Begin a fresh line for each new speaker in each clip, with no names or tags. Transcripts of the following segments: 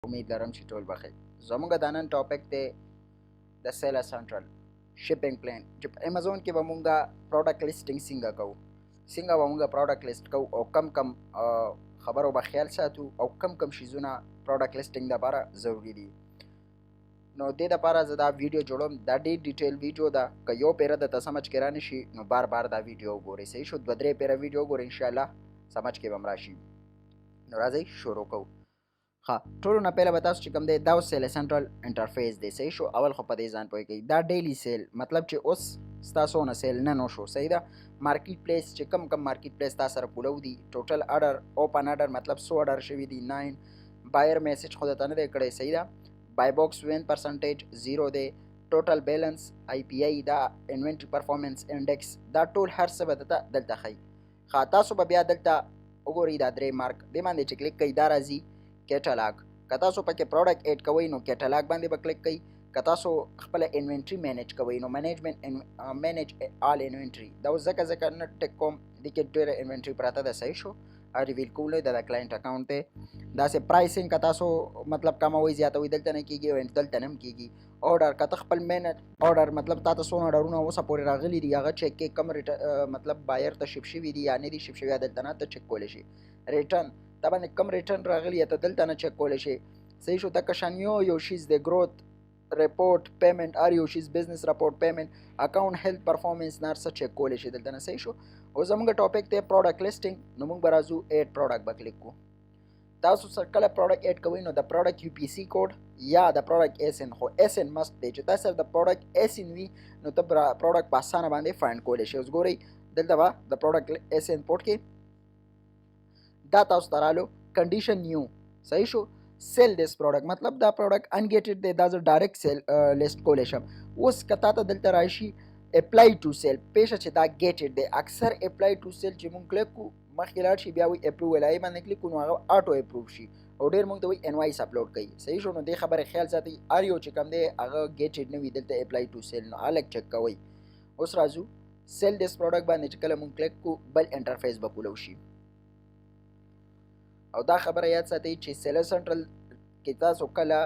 امید لرم چې ټول بخیر. زموږ د نن ټاپک دی د سیلر سنټرل شپینګ پلان چې په امازون کې به مونږه پروډکټ لیسټینګ څنګه به مونږه پروډکټ لیسټ کوو او کم خبرو به خیال ساتو او کم شیزونه پروډکټ لیسټینګ لپاره ضروری دي. نو دې لپاره زه دا ویډیو جوړوم. دا ډېر ډیټیل ویډیو ده. که یو پیره درته سمجھ کې رانشي نو بار دا ویډیو وګورئ. صحیح شو؟ 2-3 پیره ویډیو وګورئ، انشاءالله سمجھ کې به م راشي. نو راځئ شروع کوو. ها ټولو نه پهله به تاسو چې کوم دی دا اوس سیل سنټرل انټرفیس دی. صحیح شو؟ اول خو په دې ځان پوهېږئ دا ډیلی سیل مطلب چې اوس ستاسو نه سیل نن وشو. صحیح ده؟ مارکیټ پلیس چې کم مارکیټ پلیس تا سره پولو دي. ټوټل اډر اوپن اډر مطلب 100 اډر شوي دي. 9 بایر میسج خو درته نه دی کړی. صحیح ده؟ بای باکس وین پرسنټیج 0 دی. ټوټل بیلنس آی پی آی دا انوینټري پرفارمنس انډیکس دا ټول هر څه به درته دلته ښیي. ښه تاسو به بیا دلته وګورئ دا 3 مارک دې باندې چې کلیک کوئ دا راځي کیټالاګ. که تاسو پکې پروډکټ ایډ کوئ نو کیټالاګ باندې به کلیک کوئ. که تاسو خپله انوینټري مینیج کوئ نو مینیج آل انوینټري دا اوس ځکه نه ټیک کوم دې کې ډېره انوینټري پراته ده. صحیح شو؟ ریویل کول دا د کلاینټ اکاونټ دی. داسې پرایسینګ که تاسو مطلب کموئ زیاتوئ دلته نه کېږي او دلته نه هم کېږي. آرډر که ته خپل مینټ آرډر مطلب تا ته څونه آرډرونه اوسه پورې راغلي دي هغه چیک کې کم مطلب بایر ته شپ شوي دي یا نه دي شپ شوي دلته نه ته چیک کولی شي. ریټرن تا باندې کم ریټرن راغلی ته دلته نه چیک کولی شي. صحیح شو؟ دکه شان یو شیز د ګروت رپورټ پیمنٹ ار یو شیز بزنس رپورټ پیمنٹ اکاونټ هیلث پرفارمنس نار څه چیک کولی شي دلته نه. صحیح شو؟ او زموږ ټاپک دی پروډکټ لیسټینګ. نو موږ به راځو ایډ پروډکټ به کلیک کوو. تاسو سره کله پروډکټ ایډ کوئ نو د پروډکټ یو پی سی کوډ یا د پروډکټ ایس ان خو ایس ان مست دی چې تاسو سره د پروډکټ ایس ان وي نو ته پروډکټ په اسانه باندې فایند کولی شئ. اوس ګورئ دلته به د پروډکټ ایس ان پورټ کې دا تاسو ته رالو کنډیشن نیو. صحیح شو؟ سیل دیس پروډکټ مطلب دا پروډکټ انګیټډ دی دا زه ډایرکټ سیل لیست کولی شم. اوس که تا ته دلته راشي اپلای ټو سیل پیشه چې دا ګیټډ دی. اکثر اپلای ټو سیل چې مونږ کلیک کوو مخکې لاړ شي بیا وایي اپروول هغې باندې کلیک کوو نو هغه آټو اپروو شي او ډېر مونږ ته وایي انوایس اپلوډ کوي. صحیح شو؟ نو دې خبرې خیال ساتئ هر یو چې کوم دی هغه ګیټډ نه وي دلته اپلای ټو سیل نو هلک چک کوئ. اوس راځو سیل دیس پروډکټ باندې چې کله مونږ کلیک کوو بل انټرفیس به پولو شي. او دا خبره یاد ساتئ چې سیلر سنټرل کې تاسو کله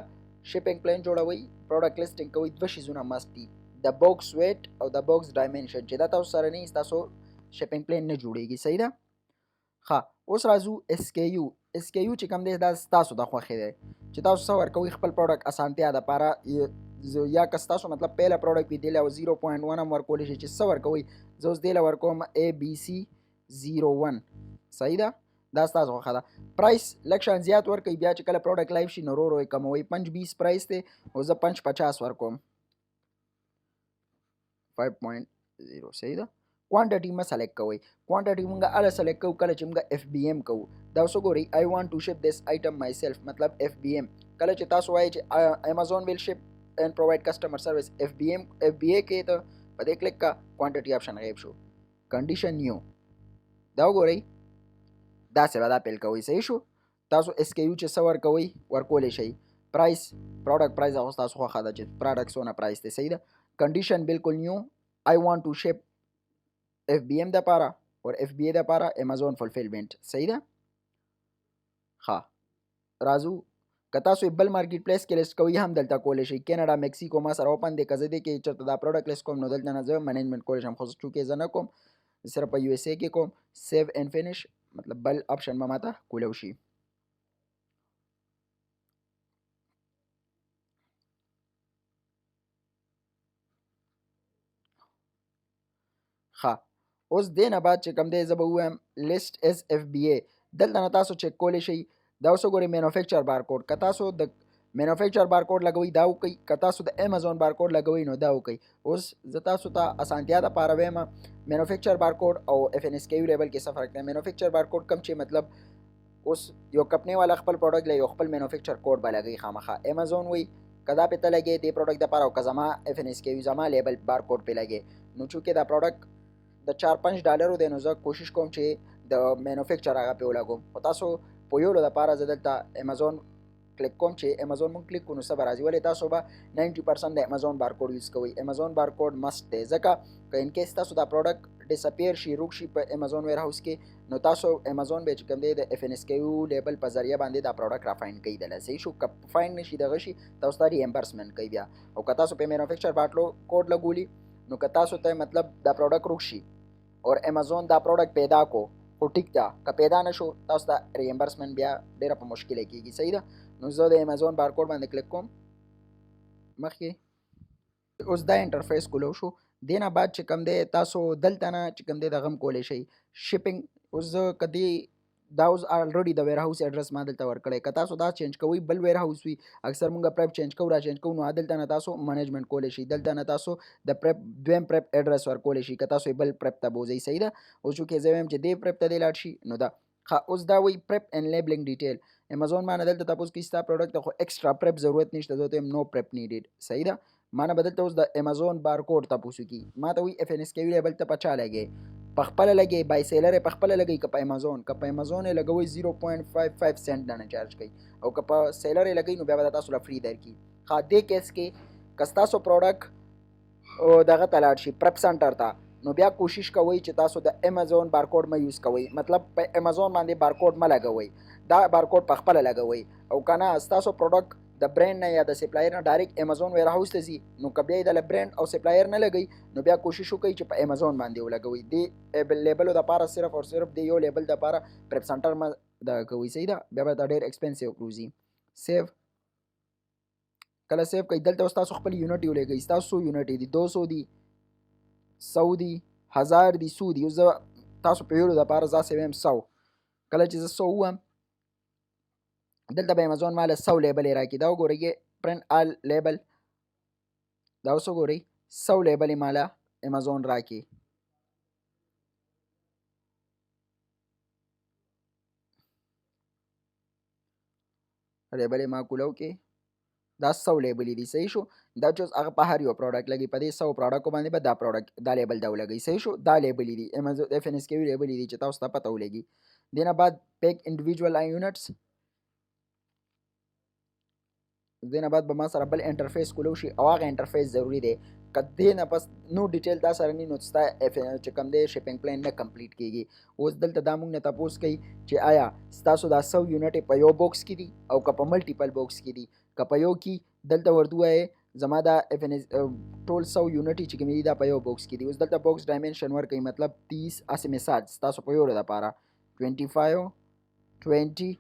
شپینګ پلان جوړوئ پروډکټ لیسټینګ کوئ دوه شیزونه مست دي د باکس ویټ او د باکس ډایمنشن چې دا تاسو سره نه تاسو شپینګ پلان نه جوړیږي. صحیح ده؟ ښه اوس راځو اس کې یو. اس کې یو چې کوم دی دا ستاسو د خوښې دی چې تاسو څه ورکوئ خپل پروډکټ اسانتیا دپاره یا که ستاسو مطلب پیله پروډکټ وي دې له 0.1 هم ورکولی شي چې څه ورکوئ. زه اوس دې له ورکوم ABC01. صحیح ده؟ دا ستاسو خوښه ده. پرایس لږ شان زیات ورکوئ بیا چې کله پروډکټ لایف شي نو ورو یې کموئ. 5.20 پرایس دی او زه 5.50 ورکوم 5.0. صحیح ده؟ کوانټټي مه سلیکټ کوئ. کوانټټي مونږ هله سلیکټ کوو کله چې مونږ اف بی ایم کوو. دا اوس وګورئ آی وانټ ټو شپ دس آیټم مای سیلف مطلب اف بی ایم. کله چې تاسو وایئ چې امازون ویل شپ اینڈ پرووایډ کسټمر سروس اف بی اے کې ته په دې کلیک کا کوانټټي آپشن غیب شو. کنډیشن نیو دا وګورئ داسې به دا پیل کوئ. صحیح شو؟ تاسو اس کې یو چې څه ورکوئ ورکولی شئ. پرایس پروډکټ پرایس هغه ستاسو خوښه ده چې پروډکټ څونه پرایس دی. صحیح ده؟ کنډیشن بالکل نیو آی وانټ ټو شپ اف بی ایم دپاره اور اف بی اے دپاره امازون فلفلمنټ. صحیح ده؟ ښه راځو که تاسو بل مارکیټ پلیس کې لیست کوئ هم دلته کولی شئ. کینیډا میکسیکو ما سره اوپن دی. که زه دې کې چېرته دا پروډکټ لیست کوم نو دلته نه زه منیجمنټ کولی شم خو چونکې زه نه کوم صرف په یو ایس اے کې کوم. سیو اینډ فینش مطلب بل آپشن به ماته کولو شي. ښه اوس دې نه بعد چې کوم دی زه به ووایم لیسټ ایز اف بی اے. دلته نه تاسو چیک کولی شئ. دا اوس وګورئ مینوفیکچر بارکوډ. که تاسو د مینوفیکچر بارکوډ لګوئ دا وکئ. که تاسو د امازون بارکوډ لګوئ نو دا وکئ. اوس زه تاسو ته اسانتیا دپاره وایم مینوفیکچر بارکوډ او اف این ایس کې یو لیبل کې څه فرق دی. مینوفیکچر بارکوډ کم چې مطلب اوس یو کمپنۍ والا خپل پروډکټ له یو خپل مینوفیکچر کوډ به لګوي خامخا. امازون وایي که دا پې ته لګې دې پروډکټ دپاره او که زما اف این ایس کې یو زما لیبل بارکوډ پې لګې نو چونکې دا پروډکټ د 4-5 ډالرو دی نو زه کوشش کوم چې د مینوفیکچر هغه پې ولګوم. خو تاسو پوهیولو دپاره زه دلته امازون کلیک کوم. چې امازون مونږ کلیک کړو نو څه به راځي. ولې تاسو به 90% د امازون بارکوډ یوز کوئ. امازون بارکوډ مست دی ځکه که ان کیس تاسو دا پروډکټ ډیسپیر شي روک شي په امازون ویر هاوس کې نو تاسو امازون به چې کوم دی د اف ان اس کیو لیبل په ذریعہ باندې دا پروډکټ را فایند کوي دله صحیح شو که فایند نشي دغه شي تاسو ته ریمبرسمنٹ کوي بیا او که تاسو په مینوفیکچر باټلو کوډ لګولي نو که تاسو ته مطلب دا پروډکټ روک شي اور امازون دا پروډکټ پیدا کو خو ټیک ده که پیدا نشو تاسو ته ریمبرسمنٹ بیا ډیره په مشکله کیږي صحیح ده نو زه د امازون بارکوډ باندې کلیک کوم مخکې اوس دا انټرفیس کولو شو دینه بعد چې کوم دی تاسو دلته نه چې کوم دی دغه هم کولی شئ شپینګ اوس زه که دې دا اوس الریډي د ویر هاوس ایډرس ما دلته ورکړی که تاسو دا چینج کوئ بل ویر هاوس وي اکثر مونږ پریپ چینج کوو را چینج کوو نو دلته نه تاسو منیجمنټ کولی شئ دلته نه تاسو د پریپ دویم پریپ ایډرس ورکولی شئ که تاسو بل پریپ ته بوځئ صحیح ده اوس چونکې زه وایم چې دې پریپ ته دې لاړ شي نو دا اوس دا وایي پریپ اینډ لیبلنګ ډیټیل امازون ما نه دلته تاسو کې ستا پروډکټ ته خو ایکسټرا پریپ ضرورت نشته زه ته نو پریپ نیډیډ صحیح ده ما نه بدلته اوس د امازون بارکوډ تاسو کی ما ته وی اف ان اس کیو لیبل ته پچا لګي په خپل لګي بای سیلر په خپل لګي که په امازون لګوي 0.55 سنت نه چارج کوي او که په سیلر لګي نو بیا به تاسو لا فری درکې خا دې کیس کې کستاسو پروډکټ او دغه تلاړ شي پرپ سنټر ته نو بیا کوشش کوئ چې تاسو د امازون بارکوډ ما یوز کوئ مطلب په امازون باندې بارکوډ ما لګوئ دا بارکوډ په خپل لګوئ او کنه تاسو پروډکټ د برانډ نه یا د سپلایر نه ډایرکټ امازون ویر هاوس ته ځي نو که بیا د برانډ او سپلایر نه لګي نو بیا کوشش وکړئ چې په امازون باندې ولګوئ دې لیبلو دپاره صرف او صرف د یو لیبل دپاره پریپ سنټر ما دغه کوئ صحیح ده بیا به دا ډېر ایکسپنسیو پروزي سیو کله سیو کوئ دلته اوس تاسو خپل یونټ ولګئ ستاسو څو یونټ دي 200 دي 100 دي 1000 دي 100 دي اوس زه تاسو په یورو دپاره زه ویم 100 کله چې زه 100 ووایم دلته به امازون مال 100 لیبل راکې دا وګورئ پرنٹ آل لیبل دا اوس وګورئ 100 لیبل مالا امازون راکې لیبل ما کولو کې دا 100 لیبل دي صحیح شو دا چې هغه په هر یو پروډکټ لګي په دې 100 پروډکټ باندې به دا پروډکټ دا لیبل دا ولګي صحیح شو دا لیبل دي امازون اف ان اس کیو لیبل دي چې تاسو ته پته ولګي دینه بعد پیک انډیویډوال یونټس دینه بعد به ما سره بل انټرفیس کولو شي او هغه انټرفیس ضروری دی که دې نه پس نو ډیټیل تا سره نه نو ستا چې کوم دی شپینګ پلان نه کمپلیټ کیږي اوس دلته دا موږ نه تاسو کوي چې آیا ستاسو دا 100 یونټ په یو باکس کې دي او که په ملټیپل باکس کې دي که په یو کې دلته ورته وایي زما دا ټول 100 یونټ چې کوم دي دا په یو باکس کې دي اوس دلته باکس ډایمنشن ورکوي مطلب 30 اسې مثال ستاسو په یو لپاره 25 20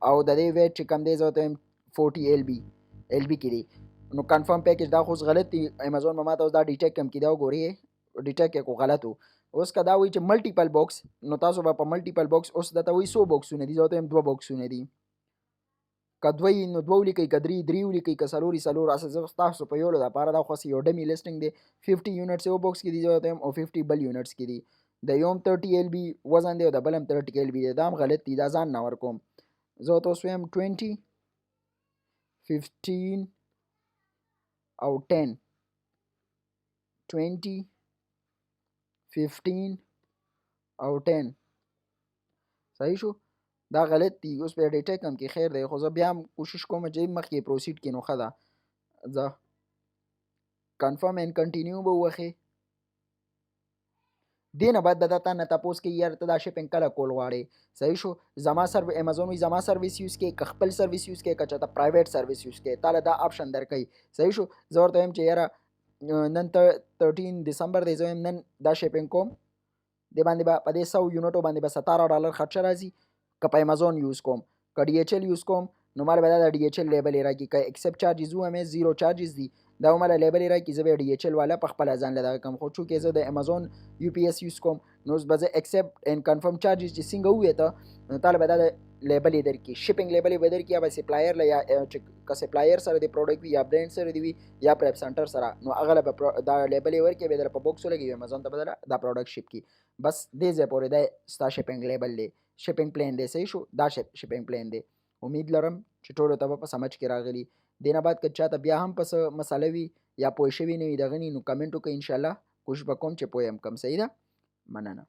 او د دې ویټ چې کوم دی زه ته 40 ال بي کې دي نو کنفرم پیکج دا خو غلط دی امازون ما ته اوس دا ډیټیک کم کې دا وګورئ ډیټیک کو غلط اوس که دا وایي چې ملټیپل باکس نو تاسو به په ملټیپل باکس اوس دا ته وایي 100 باکسونه دي زه ته 2 باکسونه دي که دوی نو دوه ولیکئ که درې ولیکئ که څلور اساس زه تاسو په یولو دپاره دا خو یو ډمي لیسټنګ دی 50 یونټس یو باکس کې دي زه ته او 50 بل یونټس کې دي د یوم 30 ال بي وزن دی او د بل هم 30 ال بي دی دا هم غلط دي دا ځان نه ورکوم زه ته اوس وایم 20 15 او 10 20 15 او 10 صحیح شو دا غلط دی اوس په ډیټا کم کې خیر دی خو زه بیا هم کوشش کوم چې مخکې پروسیډ کړي نو ښه ده زه کنفرم اینډ کنټینیو به ووهئ دې نه بعد به دا تا نه تپوس کوي یار ته دا شپینګ کله کول غواړې صحیح شو زما امازون وي زما سرویس یوز کړئ که خپل سرویس یوز کړئ که چاته پرایویټ سرویس یوز کړئ تاله دا آپشن درکوي صحیح شو زه ورته وایم چې یاره نن 13 دسمبر دی زه وایم نن دا شپینګ کوم دې باندې به په دې 100 یونټو باندې به 17 ډالر خرچه راځي که په امازون یوز کوم که ډي ایچ ایل یوز کوم نو مال به دا ډي ایچ ایل لیبل راکړي که ایکسپټ چارجز ومې زیرو چارجز دي دا مال لیبل راکړي زه به ډي ایچ ایل والا په خپل ځان له کم خو چونکې زه د امازون یو پی ایس یوز کوم نو اوس به زه ایکسپټ اینډ کنفرم چارجز چې څنګه ووې ته نو تاله به دا لیبل یې درکړي شپینګ لیبل یې به درکړي یا به سپلایر له یا که سپلایر سره د پروډکټ وي یا برانډ سره دی وي یا پریپ سنټر سره نو هغه له به دا لیبل یې ورکړي بیا در په بوکس ولګي امازون ته به دا پروډکټ شپ کړي بس دې ځای پورې دی ستا شپینګ لیبل دی شپینګ پلان دی صحیح شو دا شپینګ پلان دی امید لرم چې ټولو ته به په سمجھ کې راغلي دې نه بعد که چاته بیا هم په څه مسله وي یا پوه شوي نه وي دغه نو کمنټ وکړئ انشاءالله کوشش به کوم چې پوه یم کم صحیح ده مننه